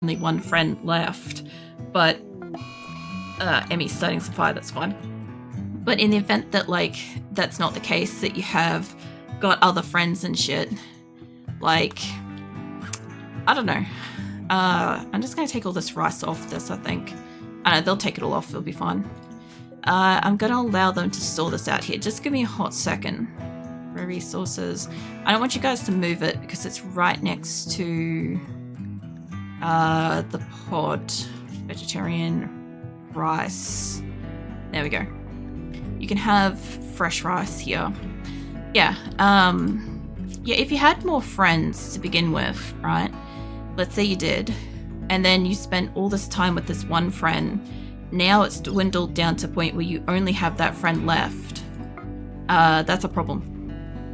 only one friend left, but Emmy's starting some fire, that's fine. But in the event that, like, that's not the case, that you have got other friends and shit, like, I don't know. I'm just going to take all this rice off this, I think. I know, they'll take it all off, it'll be fine. I'm going to allow them to store this out here. Just give me a hot second. Resources. I don't want you guys to move it because it's right next to the pod. Vegetarian rice. There we go. You can have fresh rice here. Yeah, yeah, if you had more friends to begin with, right? Let's say you did, and then you spent all this time with this one friend. Now it's dwindled down to a point where you only have that friend left. That's a problem.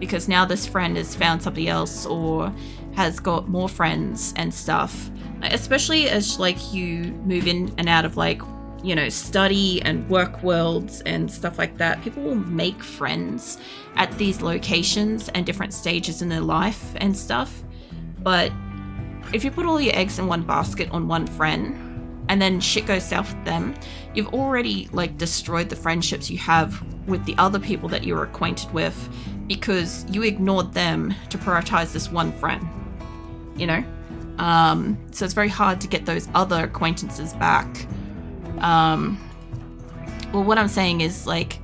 Because now this friend has found somebody else or has got more friends and stuff. Especially as, like, you move in and out of, like, you know, study and work worlds and stuff like that. People will make friends at these locations and different stages in their life and stuff. But if you put all your eggs in one basket on one friend and then shit goes south with them, you've already, like, destroyed the friendships you have with the other people that you're acquainted with because you ignored them to prioritize this one friend, you know? So it's very hard to get those other acquaintances back. Well, what I'm saying is, like,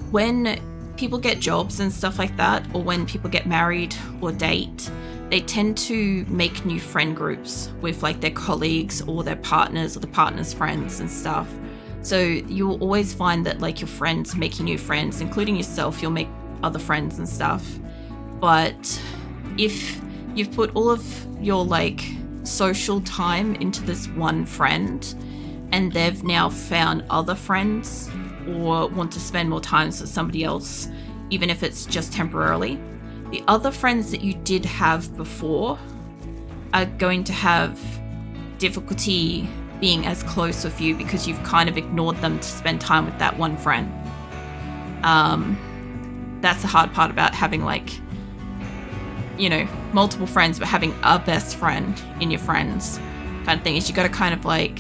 when people get jobs and stuff like that, or when people get married or date, they tend to make new friend groups with, like, their colleagues or their partners or the partner's friends and stuff. So you'll always find that, like, your friends making new friends, including yourself, you'll make other friends and stuff. But if you've put all of your, like, social time into this one friend and they've now found other friends or want to spend more time with somebody else, even if it's just temporarily, the other friends that you did have before are going to have difficulty being as close with you because you've kind of ignored them to spend time with that one friend. That's the hard part about having, like, you know, multiple friends, but having a best friend in your friends kind of thing is you got to kind of, like,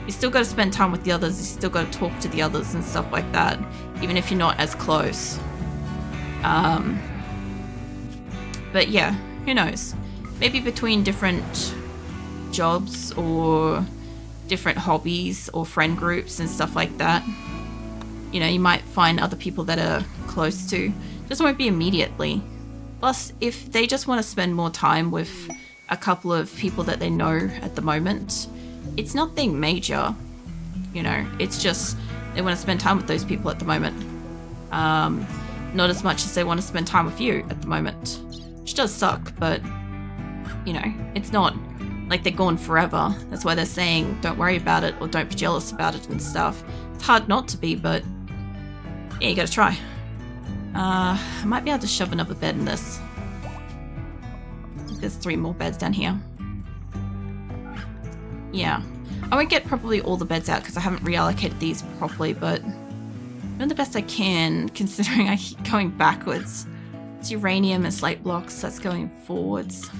you still got to spend time with the others, you still got to talk to the others and stuff like that, even if you're not as close. But yeah, who knows? Maybe between different jobs or different hobbies or friend groups and stuff like that, you know, you might find other people that are close to. Just won't be immediately. Plus, if they just want to spend more time with a couple of people that they know at the moment, it's nothing major, you know, it's just they want to spend time with those people at the moment. Not as much as they want to spend time with you at the moment, which does suck, but, you know, it's not like they're gone forever. That's why they're saying don't worry about it or don't be jealous about it and stuff. It's hard not to be, but yeah, you gotta try. I might be able to shove another bed in this. I think there's 3 more beds down here. Yeah. I won't get probably all the beds out because I haven't reallocated these properly, but I'm doing the best I can considering I keep going backwards. It's uranium and slate blocks, that's going forwards.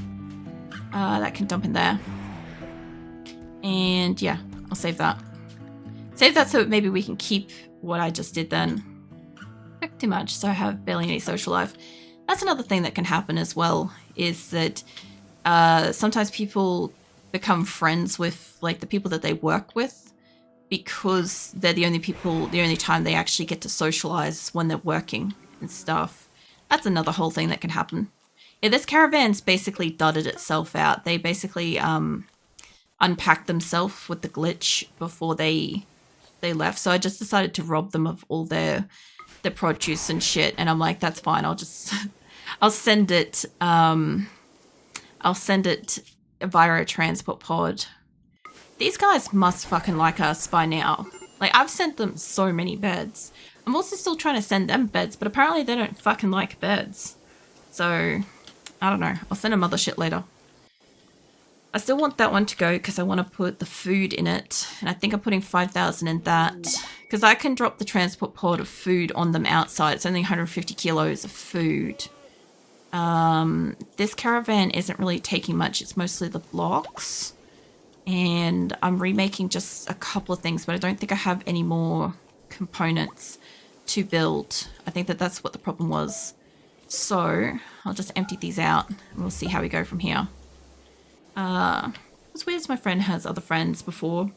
That can dump in there. And yeah, I'll save that. Save that so maybe we can keep what I just did then. Not too much, so I have barely any social life. That's another thing that can happen as well, is that sometimes people become friends with, like, the people that they work with because they're the only time they actually get to socialize when they're working and stuff. That's another whole thing that can happen. Yeah, this caravan's basically dudded itself out. They basically unpacked themselves with the glitch before they left. So I just decided to rob them of all their produce and shit. And I'm like, that's fine. I'll send it via a transport pod. These guys must fucking like us by now. Like, I've sent them so many beds. I'm also still trying to send them beds, but apparently they don't fucking like beds. So, I don't know. I'll send them other shit later. I still want that one to go because I want to put the food in it. And I think I'm putting 5,000 in that. Because I can drop the transport pod of food on them outside. It's only 150 kilos of food. This caravan isn't really taking much. It's mostly the blocks. and I'm remaking just a couple of things, but I don't think I have any more components to build. I think that that's what the problem was. So I'll just empty these out and we'll see how we go from here. It's weird as my friend has other friends before.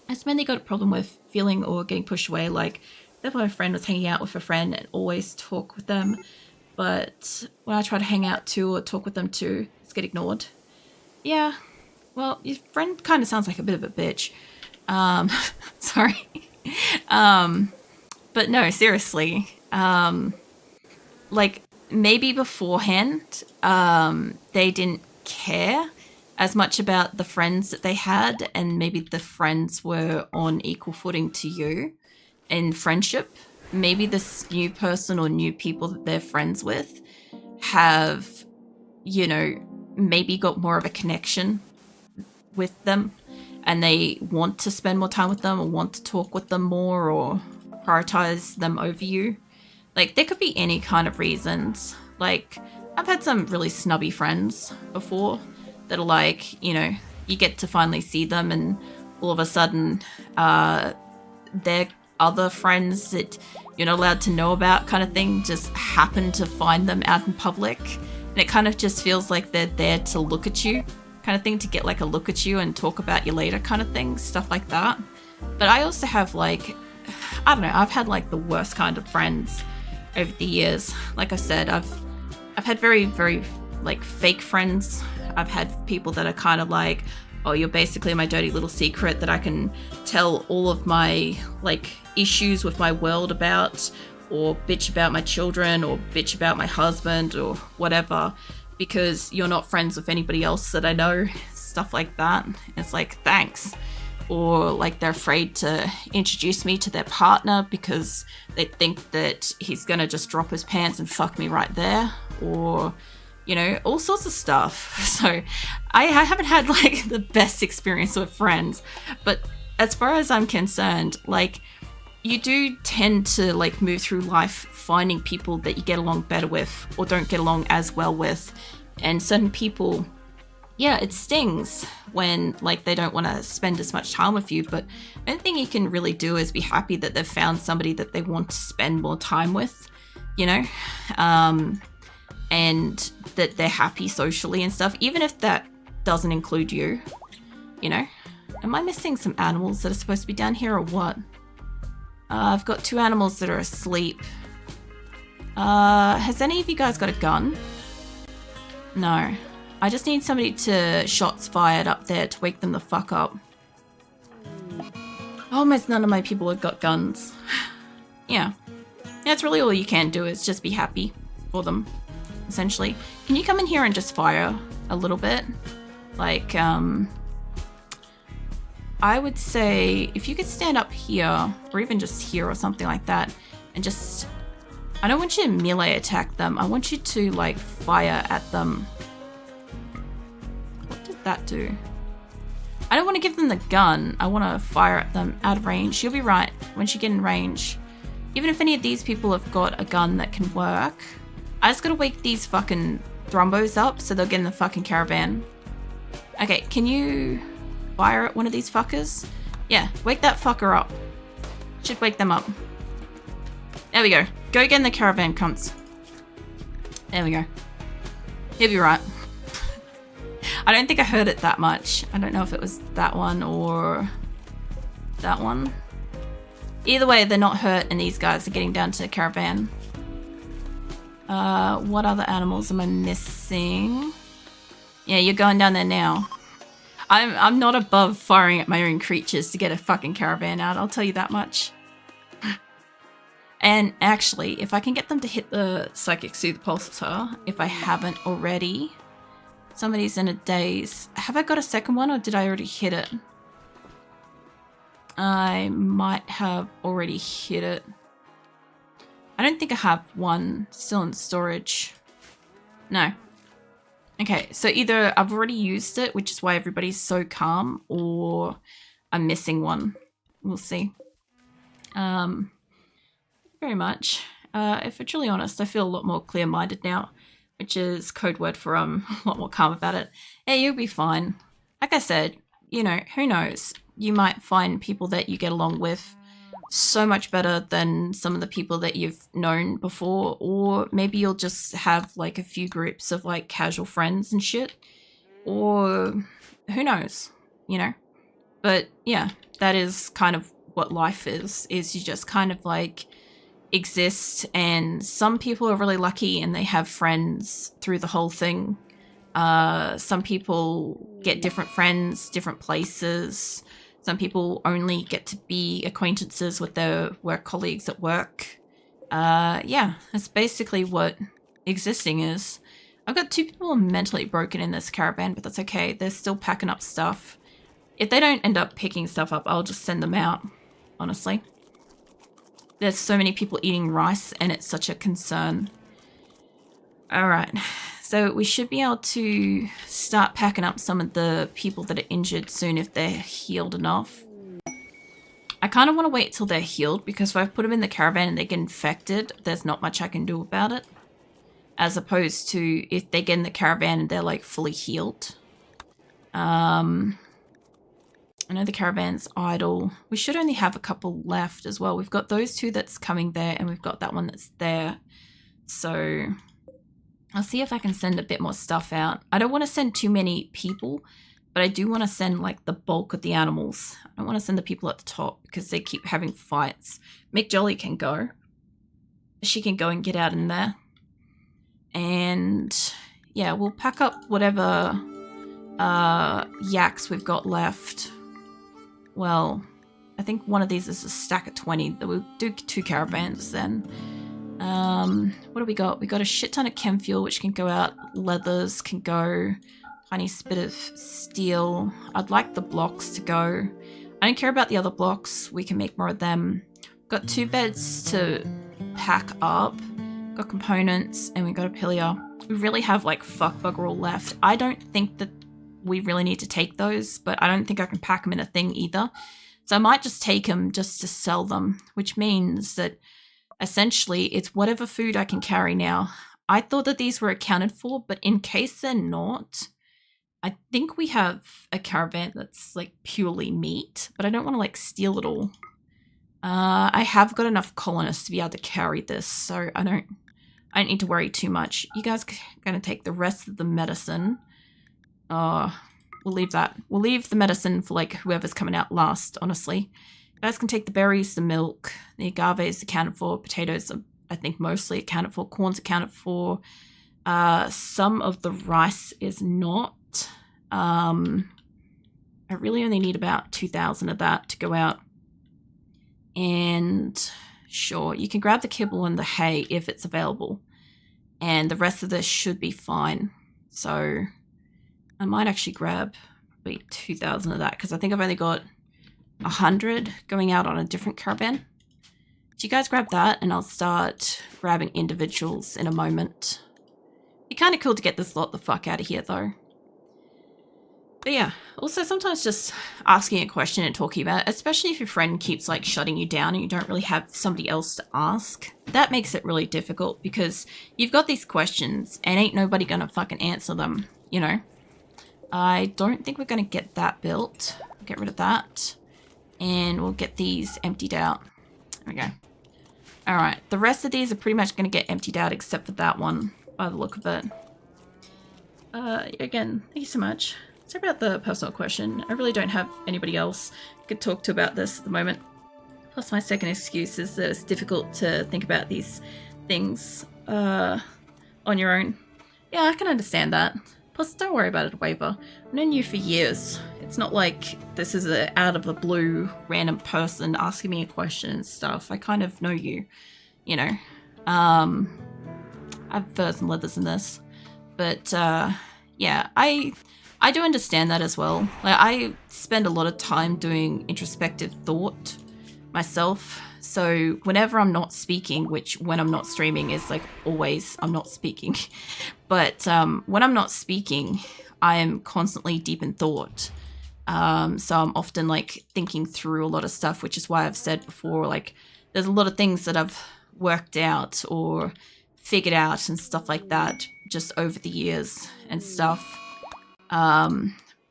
I just mainly got a problem with feeling or getting pushed away. Like, if my friend was hanging out with a friend and always talk with them, but when I try to hang out too or talk with them too, it's get ignored. Yeah, well, your friend kind of sounds like a bit of a bitch. Sorry. But no, seriously. Like, maybe beforehand, they didn't care as much about the friends that they had, and maybe the friends were on equal footing to you in friendship. Maybe this new person or new people that they're friends with have, you know, maybe got more of a connection with them, and they want to spend more time with them or want to talk with them more or prioritize them over you. Like, there could be any kind of reasons. Like, I've had some really snubby friends before that are like, you know, you get to finally see them and all of a sudden their other friends that you're not allowed to know about kind of thing just happen to find them out in public. And it kind of just feels like they're there to look at you kind of thing, to get like a look at you and talk about you later kind of thing, stuff like that. But I also have like, I don't know, I've had like the worst kind of friends over the years. Like I said, I've had very, very like fake friends. I've had people that are kind of like, oh, you're basically my dirty little secret that I can tell all of my like issues with my world about, or bitch about my children, or bitch about my husband, or whatever, because you're not friends with anybody else that I know, stuff like that. It's like, thanks. Or like they're afraid to introduce me to their partner because they think that he's gonna just drop his pants and fuck me right there, or you know, all sorts of stuff. So I haven't had like the best experience with friends, but as far as I'm concerned, like, you do tend to like move through life finding people that you get along better with or don't get along as well with. And certain people, yeah, it stings when like they don't want to spend as much time with you, but the only thing you can really do is be happy that they've found somebody that they want to spend more time with, you know, and that they're happy socially and stuff, even if that doesn't include you, you know. Am I missing some animals that are supposed to be down here or what? I've got 2 animals that are asleep. Has any of you guys got a gun? No. I just need somebody to shots fired up there to wake them the fuck up. Almost none of my people have got guns. Yeah. That's really all you can do, is just be happy for them, essentially. Can you come in here and just fire a little bit? Like, I would say if you could stand up here, or even just here or something like that, and just, I don't want you to melee attack them. I want you to like fire at them. What did that do? I don't want to give them the gun. I want to fire at them out of range. You'll be right. Once you get in range, even if any of these people have got a gun that can work, I just gotta wake these fucking thrombos up so they'll get in the fucking caravan. Okay, can you fire at one of these fuckers? Yeah, wake that fucker up. Should wake them up. There we go. Go get in the caravan, cunts. There we go. He'll be right. I don't think I heard it that much. I don't know if it was that one or that one. Either way, they're not hurt and these guys are getting down to the caravan. What other animals am I missing? Yeah, you're going down there now. I'm not above firing at my own creatures to get a fucking caravan out, I'll tell you that much. And actually, if I can get them to hit the Psychic Soothe Pulsar, if I haven't already. Somebody's in a daze. Have I got a second one or did I already hit it? I might have already hit it. I don't think I have one still in storage. No. Okay, so either I've already used it, which is why everybody's so calm, or I'm missing one. We'll see. Very much. If we're truly honest, I feel a lot more clear-minded now, which is code word for a lot more calm about it. Hey, you'll be fine. Like I said, you know, who knows? You might find people that you get along with so much better than some of the people that you've known before, or maybe you'll just have like a few groups of like casual friends and shit, or who knows, you know? But yeah, that is kind of what life is you just kind of like exist, and some people are really lucky and they have friends through the whole thing. Some people get different friends, different places. Some people only get to be acquaintances with their work colleagues at work. Yeah, that's basically what existing is. I've got 2 people mentally broken in this caravan, but that's okay. They're still packing up stuff. If they don't end up picking stuff up, I'll just send them out, honestly. There's so many people eating rice, and it's such a concern. Alright, so we should be able to start packing up some of the people that are injured soon if they're healed enough. I kind of want to wait till they're healed, because if I put them in the caravan and they get infected, there's not much I can do about it. As opposed to if they get in the caravan and they're like fully healed. I know the caravan's idle. We should only have a couple left as well. We've got those 2 that's coming there, and we've got that one that's there. So I'll see if I can send a bit more stuff out. I don't want to send too many people, but I do want to send like the bulk of the animals. I don't want to send the people at the top because they keep having fights. Mick Jolly can go. She can go and get out in there. And yeah, we'll pack up whatever yaks we've got left. Well, I think one of these is a stack of 20. We'll do 2 caravans then. What do we got? We got a shit ton of chem fuel, which can go out. Leathers can go. Tiny bit of steel. I'd like the blocks to go. I don't care about the other blocks. We can make more of them. Got 2 beds to pack up. Got components, and we got a pillar. We really have like fuck bugger all left. I don't think that we really need to take those, but I don't think I can pack them in a thing either. So I might just take them just to sell them, which means that essentially it's whatever food I can carry now. I thought that these were accounted for, but in case they're not, I think we have a caravan that's like purely meat, but I don't want to like steal it all. I have got enough colonists to be able to carry this, so I don't need to worry too much. You guys are going to take the rest of the medicine. We'll leave that. We'll leave the medicine for like whoever's coming out last, honestly. You guys can take the berries, the milk, the agave is accounted for, potatoes are, I think, mostly accounted for, corn's accounted for. Some of the rice is not. I really only need about 2,000 of that to go out. And sure, you can grab the kibble and the hay if it's available. And the rest of this should be fine. So I might actually grab probably 2,000 of that, because I think I've only got 100 going out on a different caravan. So you guys grab that, and I'll start grabbing individuals in a moment. Be kind of cool to get this lot the fuck out of here, though. But yeah, also sometimes just asking a question and talking about it, especially if your friend keeps like shutting you down and you don't really have somebody else to ask, that makes it really difficult, because you've got these questions and ain't nobody gonna fucking answer them, you know? I don't think we're gonna get that built. Get rid of that. And we'll get these emptied out. There we go. Alright, the rest of these are pretty much gonna get emptied out except for that one, by the look of it. Again, thank you so much. Sorry about the personal question. I really don't have anybody else I could talk to about this at the moment. Plus my second excuse is that it's difficult to think about these things on your own. Yeah, I can understand that. Plus, don't worry about it, Waiver. I've known you for years. It's not like this is a out of the blue random person asking me a question and stuff. I kind of know you, you know. I have furs and leathers in this. But, yeah, I do understand that as well. Like, I spend a lot of time doing introspective thought myself. So whenever I'm not speaking, which when I'm not streaming is like always I'm not speaking. But when I'm not speaking, I am constantly deep in thought. So I'm often like thinking through a lot of stuff, which is why I've said before, like there's a lot of things that I've worked out or figured out and stuff like that just over the years and stuff.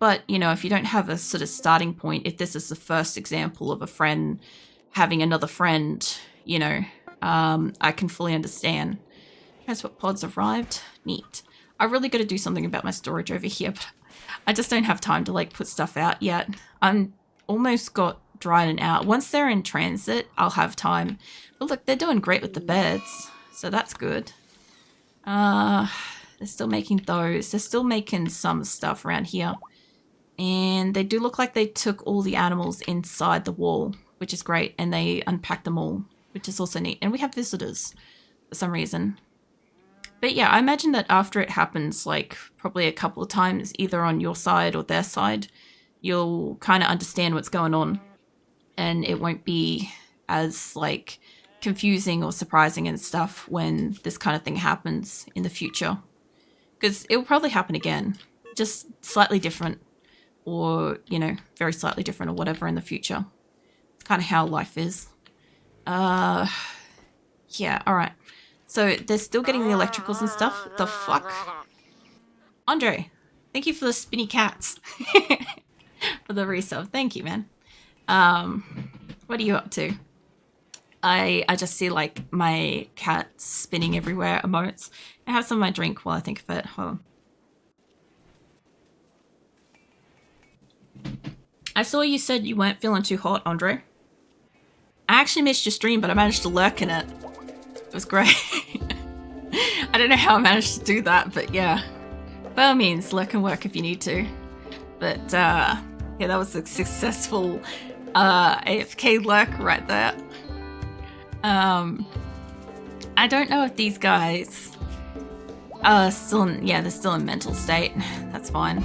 But, you know, if you don't have a sort of starting point, if this is the first example of a friend having another friend, you know, I can fully understand. Transport pods arrived. Neat. I really got to do something about my storage over here, but I just don't have time to, like, put stuff out yet. I'm almost got Dryden out. Once they're in transit, I'll have time. But look, they're doing great with the beds, so that's good. They're still making those. They're still making some stuff around here. And they do look like they took all the animals inside the wall, which is great. And they unpacked them all, which is also neat. And we have visitors for some reason. But yeah, I imagine that after it happens, like probably a couple of times, either on your side or their side, you'll kind of understand what's going on. And it won't be as like confusing or surprising and stuff when this kind of thing happens in the future. Because it will probably happen again, just slightly different, or, you know, very slightly different or whatever in the future. It's kind of how life is. Yeah, all right. So they're still getting the electricals and stuff. The fuck? Andre, thank you for the spinny cats. For the resub. Thank you, man. What are you up to? I just see like my cat spinning everywhere emotes. I have some of my drink while I think of it. Hold on. I saw you said you weren't feeling too hot, Andre. I actually missed your stream, but I managed to lurk in it. It was great. I don't know how I managed to do that, but yeah. By all means, lurk and work if you need to. But yeah, that was a successful AFK lurk right there. I don't know if these guys are still in, yeah, they're still in mental state. That's fine.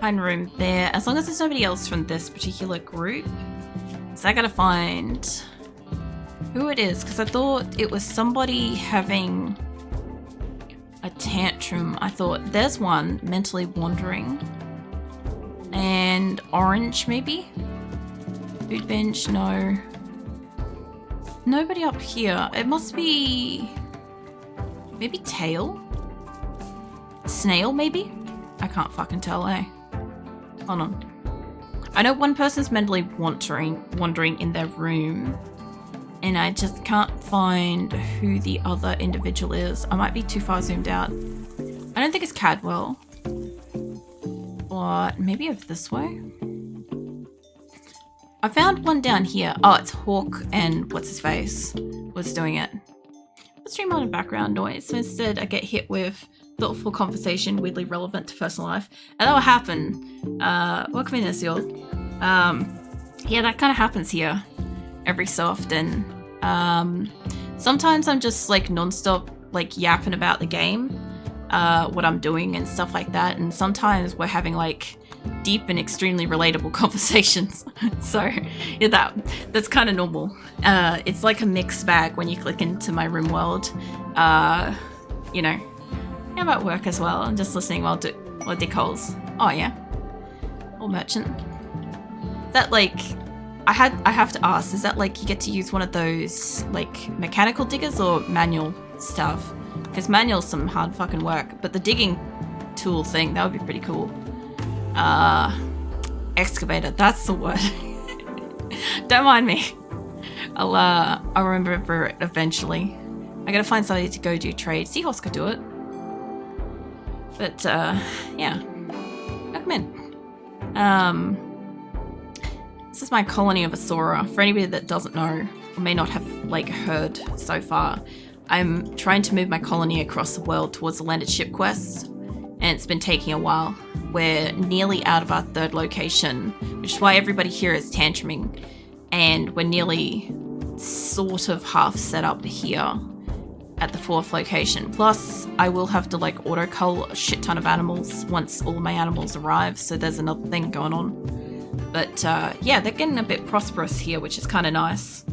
Fine room there, as long as there's nobody else from this particular group. So I gotta find who it is, because I thought it was somebody having a tantrum. I thought there's one mentally wandering. And orange, maybe? Food bench, no. Nobody up here. It must be maybe tail? Snail, maybe? I can't fucking tell, eh? Hold on. I know one person's mentally wandering in their room, and I just can't find who the other individual is. I might be too far zoomed out. I don't think it's Cadwell, but maybe over this way. I found one down here. Oh, it's Hawk and what's his face was doing it. Let's stream on a background noise, so instead I get hit with thoughtful conversation weirdly relevant to personal life. And that will happen. Welcome in, Azul. Yeah, that kind of happens here every so often. Sometimes I'm just like non-stop like yapping about the game, what I'm doing and stuff like that. And sometimes we're having like deep and extremely relatable conversations. So yeah, that's kind of normal. It's like a mixed bag when you click into my RimWorld. You know, how about work as well? I'm just listening while Dick holes. Oh yeah, or merchant. That like, I have to ask, is that like you get to use one of those like mechanical diggers or manual stuff? Because manual's some hard fucking work, but the digging tool thing, that would be pretty cool. Excavator, that's the word. Don't mind me. I'll remember it eventually. I gotta find somebody to go do trade. Seahorse could do it. But yeah. Welcome in. This is my colony of Asora. For anybody that doesn't know, or may not have like heard so far, I'm trying to move my colony across the world towards the landed ship quest, and it's been taking a while. We're nearly out of our third location, which is why everybody here is tantruming, and we're nearly sort of half set up here at the fourth location. Plus, I will have to like auto-cull a shit ton of animals once all of my animals arrive, so there's another thing going on. But yeah, they're getting a bit prosperous here, which is kind of nice.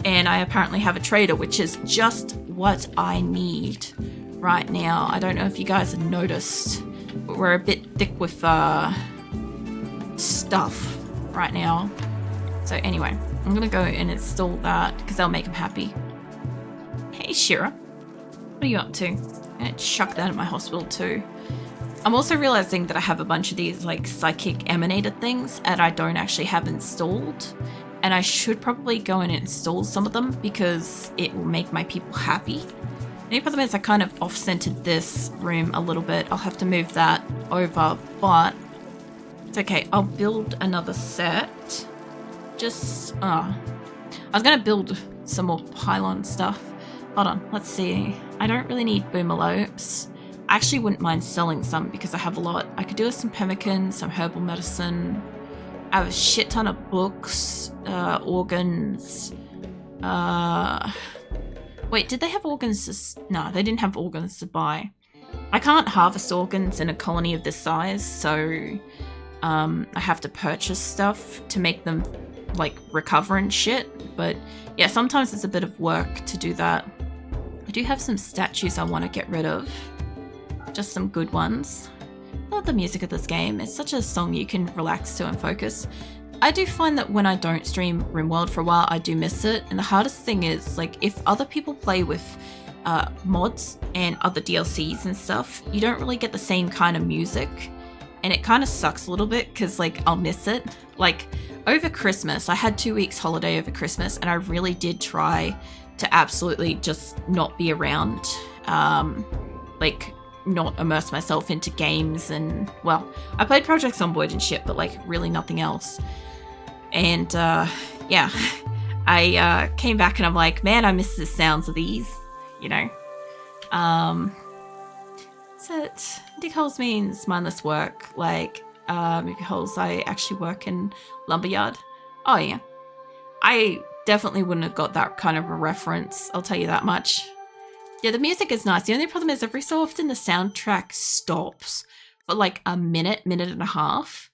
And I apparently have a trader, which is just what I need right now. I don't know if you guys have noticed, but we're a bit thick with stuff right now. So anyway, I'm gonna go and install that because that'll make him happy. Hey Shira, what are you up to? I'm gonna chuck that at my hospital too. I'm also realizing that I have a bunch of these like psychic emanator things and I don't actually have installed. And I should probably go and install some of them because it will make my people happy. The only problem is I kind of off-centered this room a little bit. I'll have to move that over, but it's okay. I'll build another set. Just, I was going to build some more pylon stuff. Hold on, let's see. I don't really need boomalopes. I actually wouldn't mind selling some because I have a lot. I could do with some pemmican, some herbal medicine. I have a shit ton of books, organs. Wait, did they have organs? No, they didn't have organs to buy. I can't harvest organs in a colony of this size, so I have to purchase stuff to make them like recover and shit. But yeah, sometimes it's a bit of work to do that. I do have some statues I want to get rid of. Just some good ones. I love the music of this game. It's such a song you can relax to and focus. I do find that when I don't stream RimWorld for a while, I do miss it. And the hardest thing is, like, if other people play with mods and other DLCs and stuff, you don't really get the same kind of music. And it kind of sucks a little bit because, like, I'll miss it. Like, over Christmas, I had 2 weeks holiday over Christmas, and I really did try to absolutely just not be around. Like, not immerse myself into games and, well, I played Project Zomboid and shit, but like really nothing else. And yeah, I came back and I'm like, man, I miss the sounds of these, you know. So dig holes means mindless work. Like movie holes, I actually work in lumberyard. Oh yeah, I definitely wouldn't have got that kind of a reference, I'll tell you that much. Yeah, the music is nice. The only problem is every so often the soundtrack stops for like a minute and a half.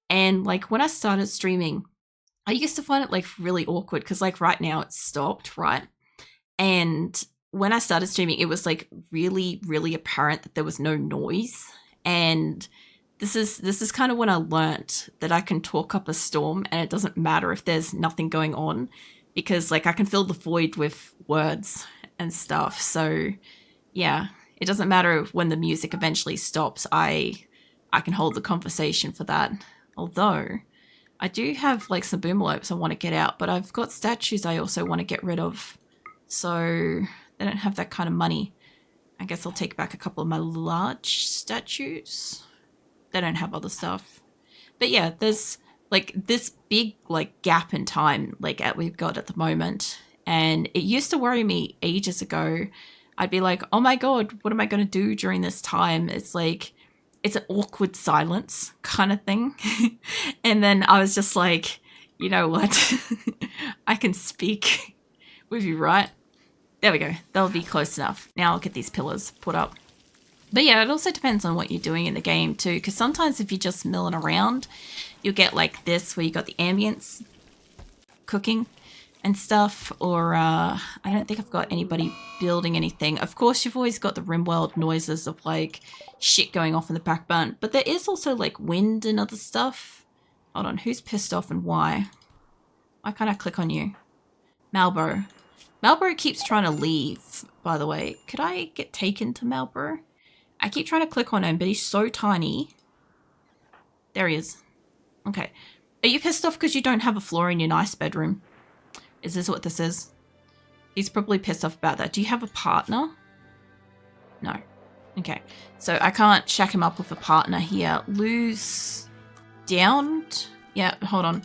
And like when I started streaming, I used to find it like really awkward because like right now it's stopped, right? And when I started streaming, it was like really, really apparent that there was no noise. And this is kind of when I learnt that I can talk up a storm and it doesn't matter if there's nothing going on because like I can fill the void with words and stuff. So yeah, it doesn't matter when the music eventually stops. I can hold the conversation for that. Although I do have like some boomalopes I want to get out, but I've got statues I also want to get rid of. So they don't have that kind of money. I guess I'll take back a couple of my large statues. They don't have other stuff. But yeah, there's like this big like gap in time like we've got at the moment. And it used to worry me ages ago. I'd be like, oh my God, what am I going to do during this time? It's like, it's an awkward silence kind of thing. And then I was just like, you know what? I can speak with you, right? There we go. That'll be close enough. Now I'll get these pillars put up. But yeah, it also depends on what you're doing in the game too. Because sometimes if you're just milling around, you'll get like this where you got the ambience cooking and stuff, or I don't think I've got anybody building anything. Of course, you've always got the RimWorld noises of like shit going off in the background, but there is also like wind and other stuff. Hold on, who's pissed off and why? Why can't I click on you? Malboro. Malboro keeps trying to leave, by the way. Could I get taken to Malboro? I keep trying to click on him, but he's so tiny. There he is. Okay. Are you pissed off because you don't have a floor in your nice bedroom? Is this what this is? He's probably pissed off about that. Do you have a partner? No. Okay. So I can't shack him up with a partner here. Lose downed? Yeah, hold on.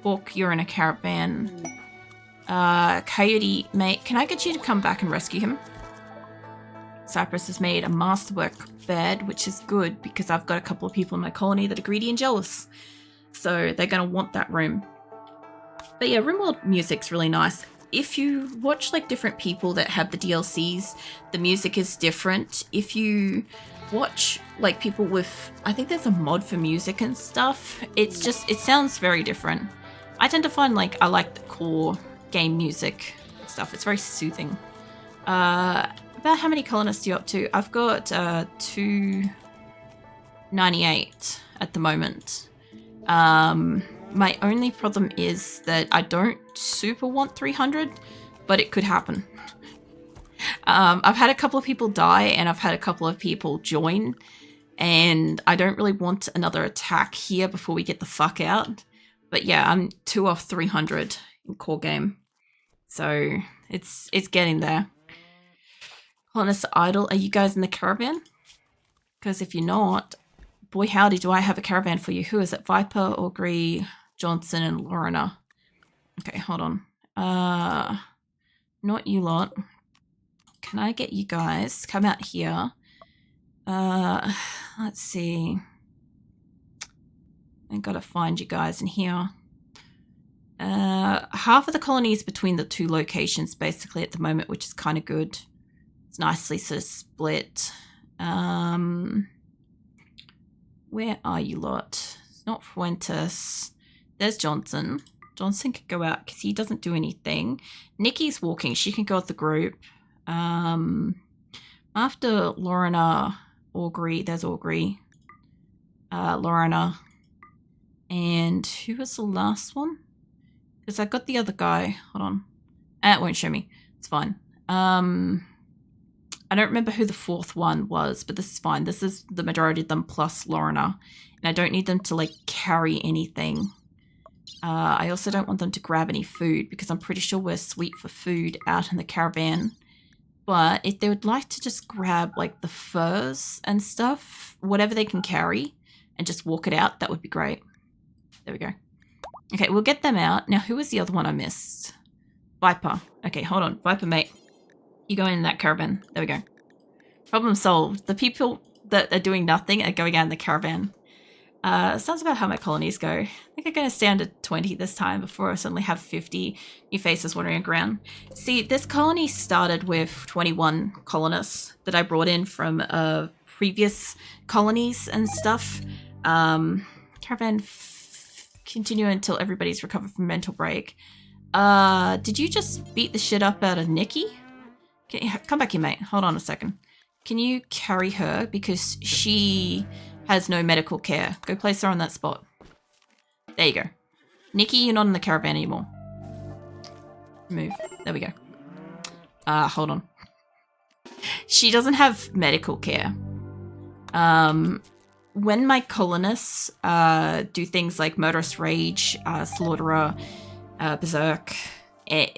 Hawk, you're in a caravan. Coyote, mate, can I get you to come back and rescue him? Cypress has made a masterwork bed, which is good because I've got a couple of people in my colony that are greedy and jealous. So they're going to want that room. But yeah, RimWorld music's really nice. If you watch like different people that have the DLCs, the music is different. If you watch like people with, I think there's a mod for music and stuff, it's just, it sounds very different. I tend to find like I like the core game music stuff. It's very soothing. About how many colonists are you up to? I've got 298 at the moment. My only problem is that I don't super want 300, but it could happen. I've had a couple of people die and I've had a couple of people join. And I don't really want another attack here before we get the fuck out. But yeah, I'm 2 off 300 in core game. So it's getting there. Honest Idol, are you guys in the caravan? Because if you're not, boy howdy, do I have a caravan for you. Who is it? Viper, Augrey, Johnson, and Lorna. Okay, hold on. Not you lot. Can I get you guys? Come out here. Let's see. I gotta find you guys in here. Half of the colony is between the 2 locations basically at the moment, which is kind of good. It's nicely sort of split. Where are you lot? It's not Fuentes. There's Johnson. Johnson could go out because he doesn't do anything. Nikki's walking. She can go with the group. After Lorna, Augrey, there's Augrey. Lorna. And who was the last one? Because I got the other guy. Hold on. It won't show me. It's fine. I don't remember who the 4th one was, but this is fine. This is the majority of them plus Lorna. And I don't need them to, like, carry anything. I also don't want them to grab any food because I'm pretty sure we're sweet for food out in the caravan. But if they would like to just grab, like, the furs and stuff, whatever they can carry, and just walk it out, that would be great. There we go. Okay, we'll get them out. Now, who was the other one I missed? Viper. Okay, hold on. Viper, mate. You go in that caravan. There we go. Problem solved. The people that are doing nothing are going out in the caravan. Sounds about how my colonies go. I think I'm going to stay under 20 this time before I suddenly have 50 new faces wandering around. See, this colony started with 21 colonists that I brought in from previous colonies and stuff. Caravan continue until everybody's recovered from mental break. Did you just beat the shit up out of Nikki? Come back here, mate. Hold on a second. Can you carry her? Because she has no medical care. Go place her on that spot. There you go. Nikki, you're not in the caravan anymore. Move. There we go. Hold on. She doesn't have medical care. When my colonists do things like murderous rage, slaughterer, berserk,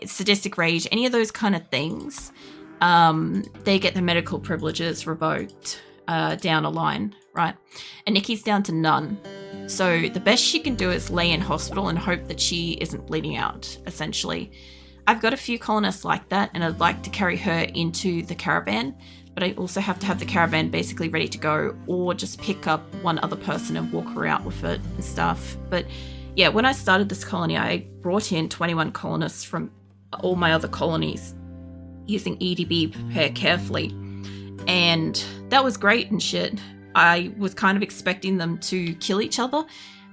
sadistic rage, any of those kind of things, they get the medical privileges revoked down a line, right? And Nikki's down to none. So the best she can do is lay in hospital and hope that she isn't bleeding out, essentially. I've got a few colonists like that, and I'd like to carry her into the caravan, but I also have to have the caravan basically ready to go, or just pick up one other person and walk her out with it and stuff. But yeah, when I started this colony, I brought in 21 colonists from all my other colonies using EdB Prepare Carefully. And that was great and shit. I was kind of expecting them to kill each other,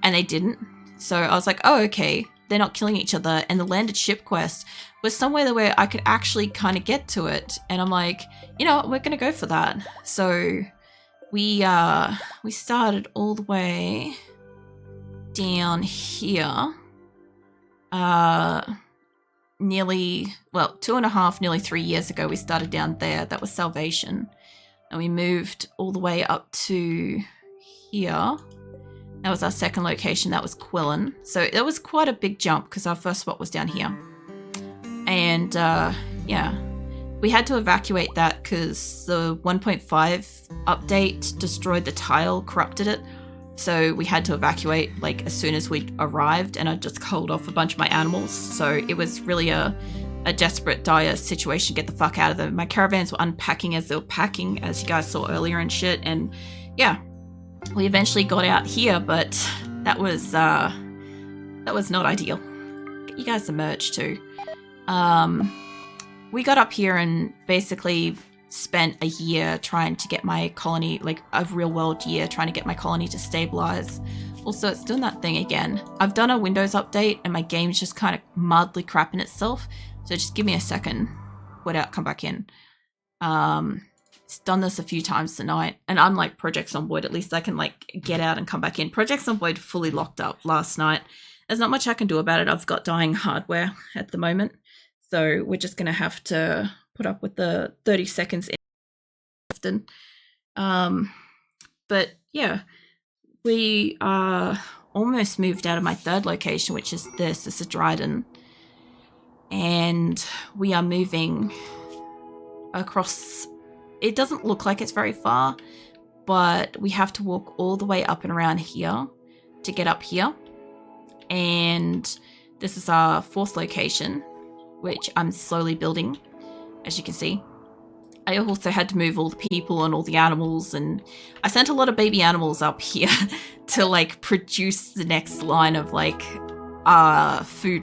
and they didn't. So I was like, oh, okay, they're not killing each other. And the landed ship quest was somewhere where I could actually kind of get to it. And I'm like, you know what, we're going to go for that. So we started all the way down here. Nearly 2.5, nearly 3 years ago, we started down there. That was Salvation. And we moved all the way up to here. That was our second location. That was Quillen. So it was quite a big jump because our first spot was down here. And yeah, we had to evacuate that because the 1.5 update destroyed the tile, corrupted it. So we had to evacuate like as soon as we arrived, and I just culled off a bunch of my animals. So it was really a desperate, dire situation. Get the fuck out of them. My caravans were unpacking as they were packing, as you guys saw earlier and shit. And yeah, we eventually got out here, but that was not ideal. Get you guys the merch too. We got up here and basically spent a year trying to get my colony, like a real world year, trying to get my colony to stabilize. Also, it's doing that thing again. I've done a Windows update and my game's just kind of mildly crapping itself. So just give me a second. Wait out, come back in. It's done this a few times tonight. And unlike Projects on Void, at least I can like get out and come back in. Projects on Void fully locked up last night. There's not much I can do about it. I've got dying hardware at the moment. So we're just going to have to put up with the 30 seconds often. But yeah, we are almost moved out of my third location, which is this. This is Dryden. And we are moving across. It doesn't look like it's very far, but we have to walk all the way up and around here to get up here. And this is our fourth location, which I'm slowly building, as you can see. I also had to move all the people and all the animals, and I sent a lot of baby animals up here to like produce the next line of like food